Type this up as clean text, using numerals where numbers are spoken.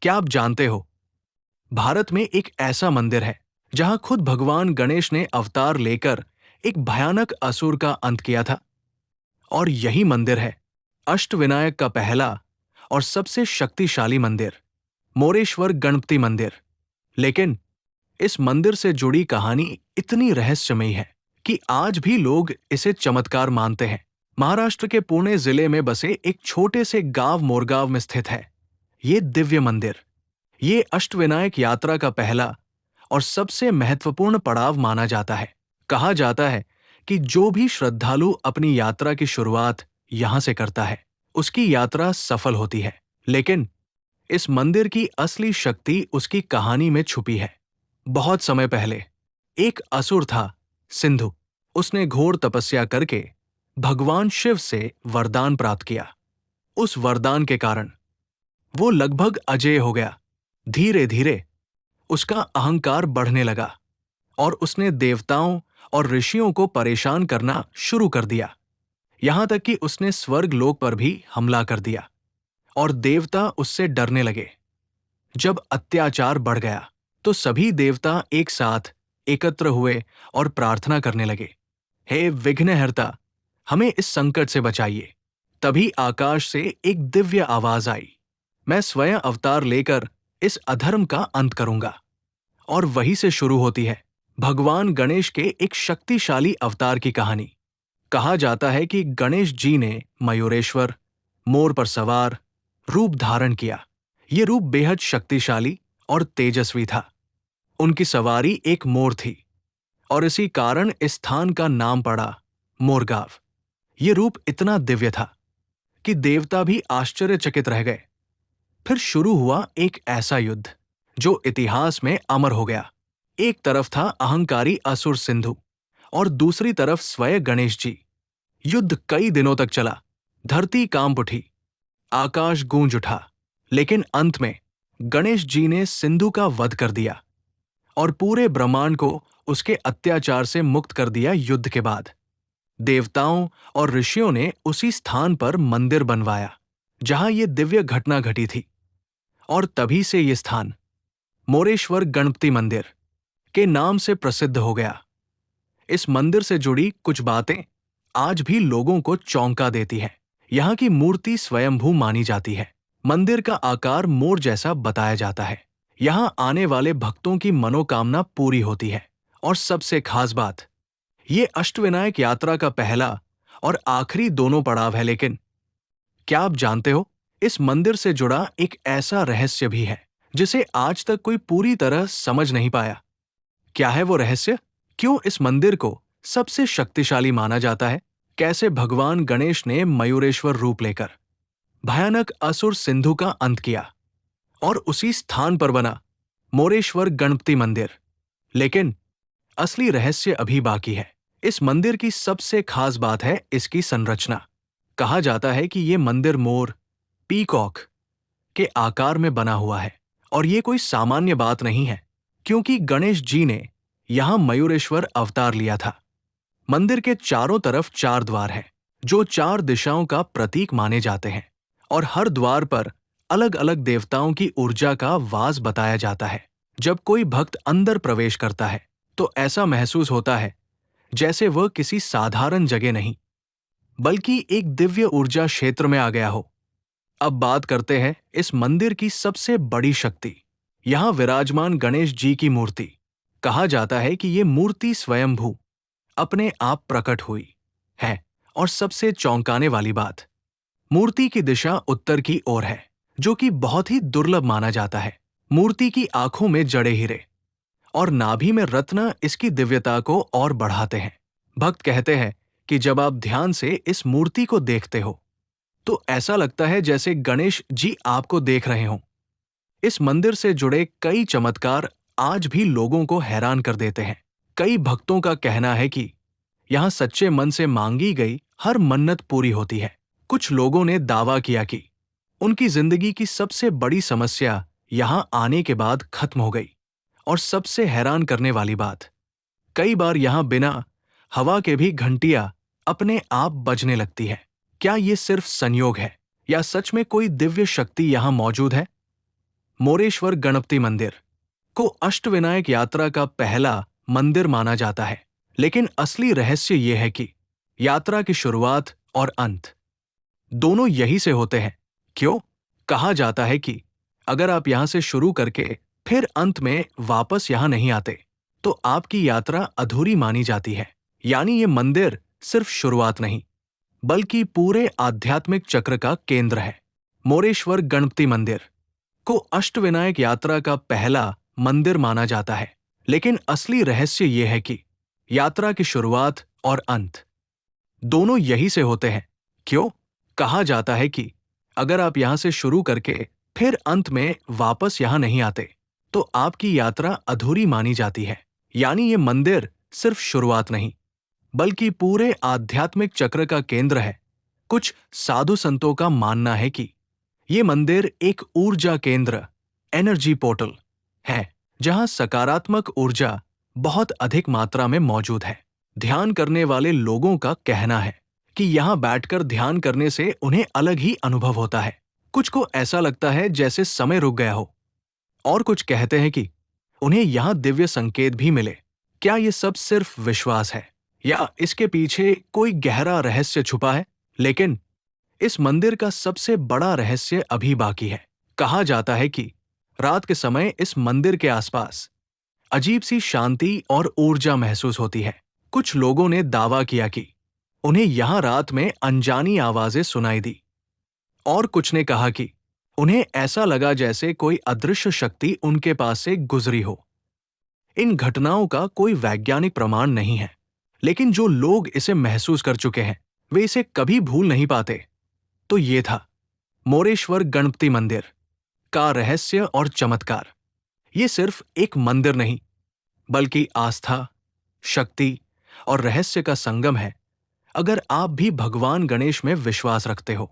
क्या आप जानते हो, भारत में एक ऐसा मंदिर है जहां खुद भगवान गणेश ने अवतार लेकर एक भयानक असुर का अंत किया था। और यही मंदिर है अष्टविनायक का पहला और सबसे शक्तिशाली मंदिर, मोरेश्वर गणपति मंदिर। लेकिन इस मंदिर से जुड़ी कहानी इतनी रहस्यमयी है कि आज भी लोग इसे चमत्कार मानते हैं। महाराष्ट्र के पुणे जिले में बसे एक छोटे से गांव मोरगांव में स्थित है ये दिव्य मंदिर। ये अष्टविनायक यात्रा का पहला और सबसे महत्वपूर्ण पड़ाव माना जाता है। कहा जाता है कि जो भी श्रद्धालु अपनी यात्रा की शुरुआत यहां से करता है, उसकी यात्रा सफल होती है। लेकिन इस मंदिर की असली शक्ति उसकी कहानी में छुपी है। बहुत समय पहले एक असुर था, सिंधु। उसने घोर तपस्या करके भगवान शिव से वरदान प्राप्त किया। उस वरदान के कारण वो लगभग अजेय हो गया। धीरे धीरे उसका अहंकार बढ़ने लगा और उसने देवताओं और ऋषियों को परेशान करना शुरू कर दिया। यहां तक कि उसने स्वर्ग लोक पर भी हमला कर दिया और देवता उससे डरने लगे। जब अत्याचार बढ़ गया तो सभी देवता एक साथ एकत्र हुए और प्रार्थना करने लगे, हे विघ्नहर्ता, हमें इस संकट से बचाइए। तभी आकाश से एक दिव्य आवाज आई, मैं स्वयं अवतार लेकर इस अधर्म का अंत करूंगा। और वहीं से शुरू होती है भगवान गणेश के एक शक्तिशाली अवतार की कहानी। कहा जाता है कि गणेश जी ने मयूरेश्वर, मोर पर सवार रूप धारण किया। ये रूप बेहद शक्तिशाली और तेजस्वी था। उनकी सवारी एक मोर थी और इसी कारण इस स्थान का नाम पड़ा मोरगांव। ये रूप इतना दिव्य था कि देवता भी आश्चर्यचकित रह गए। फिर शुरू हुआ एक ऐसा युद्ध जो इतिहास में अमर हो गया। एक तरफ था अहंकारी असुर सिंधु और दूसरी तरफ स्वयं गणेश जी। युद्ध कई दिनों तक चला। धरती कांप उठी, आकाश गूंज उठा। लेकिन अंत में गणेश जी ने सिंधु का वध कर दिया और पूरे ब्रह्मांड को उसके अत्याचार से मुक्त कर दिया। युद्ध के बाद देवताओं और ऋषियों ने उसी स्थान पर मंदिर बनवाया जहां ये दिव्य घटना घटी थी। और तभी से ये स्थान मोरेश्वर गणपति मंदिर के नाम से प्रसिद्ध हो गया। इस मंदिर से जुड़ी कुछ बातें आज भी लोगों को चौंका देती हैं। यहाँ की मूर्ति स्वयंभू मानी जाती है। मंदिर का आकार मोर जैसा बताया जाता है। यहाँ आने वाले भक्तों की मनोकामना पूरी होती है। और सबसे खास बात, ये अष्टविनायक यात्रा का पहला और आखिरी दोनों पड़ाव है। लेकिन क्या आप जानते हो, इस मंदिर से जुड़ा एक ऐसा रहस्य भी है जिसे आज तक कोई पूरी तरह समझ नहीं पाया। क्या है वो रहस्य? क्यों इस मंदिर को सबसे शक्तिशाली माना जाता है? कैसे भगवान गणेश ने मयूरेश्वर रूप लेकर भयानक असुर सिंधु का अंत किया और उसी स्थान पर बना मोरेश्वर गणपति मंदिर? लेकिन असली रहस्य अभी बाकी है। इस मंदिर की सबसे खास बात है इसकी संरचना। कहा जाता है कि ये मंदिर मोर, पीकॉक के आकार में बना हुआ है। और ये कोई सामान्य बात नहीं है, क्योंकि गणेश जी ने यहां मयूरेश्वर अवतार लिया था। मंदिर के चारों तरफ 4 द्वार हैं, जो 4 दिशाओं का प्रतीक माने जाते हैं। और हर द्वार पर अलग अलग देवताओं की ऊर्जा का वास बताया जाता है। जब कोई भक्त अंदर प्रवेश करता है तो ऐसा महसूस होता है जैसे वह किसी साधारण जगह नहीं, बल्कि एक दिव्य ऊर्जा क्षेत्र में आ गया हो। अब बात करते हैं इस मंदिर की सबसे बड़ी शक्ति, यहाँ विराजमान गणेश जी की मूर्ति। कहा जाता है कि ये मूर्ति स्वयंभू अपने आप प्रकट हुई है। और सबसे चौंकाने वाली बात, मूर्ति की दिशा उत्तर की ओर है, जो कि बहुत ही दुर्लभ माना जाता है। मूर्ति की आंखों में जड़े हीरे और नाभि में रत्न इसकी दिव्यता को और बढ़ाते हैं। भक्त कहते हैं कि जब आप ध्यान से इस मूर्ति को देखते हो तो ऐसा लगता है जैसे गणेश जी आपको देख रहे हों। इस मंदिर से जुड़े कई चमत्कार आज भी लोगों को हैरान कर देते हैं। कई भक्तों का कहना है कि यहाँ सच्चे मन से मांगी गई हर मन्नत पूरी होती है। कुछ लोगों ने दावा किया कि उनकी जिंदगी की सबसे बड़ी समस्या यहाँ आने के बाद खत्म हो गई। और सबसे हैरान करने वाली बात, कई बार यहाँ बिना हवा के भी घंटियां अपने आप बजने लगती है। क्या ये सिर्फ संयोग है या सच में कोई दिव्य शक्ति यहाँ मौजूद है? मोरेश्वर गणपति मंदिर को अष्टविनायक यात्रा का पहला मंदिर माना जाता है, लेकिन असली रहस्य यह है कि यात्रा की शुरुआत और अंत दोनों यहीं से होते हैं। क्यों? कहा जाता है कि अगर आप यहां से शुरू करके फिर अंत में वापस यहां नहीं आते, तो आपकी यात्रा अधूरी मानी जाती है। यानी ये मंदिर सिर्फ शुरुआत नहीं, बल्कि पूरे आध्यात्मिक चक्र का केंद्र है। मोरेश्वर गणपति मंदिर को अष्टविनायक यात्रा का पहला मंदिर माना जाता है, लेकिन असली रहस्य यह है कि यात्रा की शुरुआत और अंत दोनों यहीं से होते हैं। क्यों? कहा जाता है कि अगर आप यहां से शुरू करके फिर अंत में वापस यहां नहीं आते, तो आपकी यात्रा अधूरी मानी जाती है। यानी ये मंदिर सिर्फ शुरुआत नहीं, बल्कि पूरे आध्यात्मिक चक्र का केंद्र है। कुछ साधु संतों का मानना है कि ये मंदिर एक ऊर्जा केंद्र, एनर्जी पोर्टल है, जहां सकारात्मक ऊर्जा बहुत अधिक मात्रा में मौजूद है। ध्यान करने वाले लोगों का कहना है कि यहां बैठकर ध्यान करने से उन्हें अलग ही अनुभव होता है। कुछ को ऐसा लगता है जैसे समय रुक गया हो, और कुछ कहते हैं कि उन्हें यहां दिव्य संकेत भी मिले। क्या ये सब सिर्फ विश्वास है, या इसके पीछे कोई गहरा रहस्य छुपा है? लेकिन इस मंदिर का सबसे बड़ा रहस्य अभी बाकी है। कहा जाता है कि रात के समय इस मंदिर के आसपास अजीब सी शांति और ऊर्जा महसूस होती है। कुछ लोगों ने दावा किया कि उन्हें यहां रात में अनजानी आवाजें सुनाई दी, और कुछ ने कहा कि उन्हें ऐसा लगा जैसे कोई अदृश्य शक्ति उनके पास से गुजरी हो। इन घटनाओं का कोई वैज्ञानिक प्रमाण नहीं है, लेकिन जो लोग इसे महसूस कर चुके हैं, वे इसे कभी भूल नहीं पाते। तो ये था मोरेश्वर गणपति मंदिर का रहस्य और चमत्कार। ये सिर्फ एक मंदिर नहीं, बल्कि आस्था, शक्ति और रहस्य का संगम है। अगर आप भी भगवान गणेश में विश्वास रखते हो,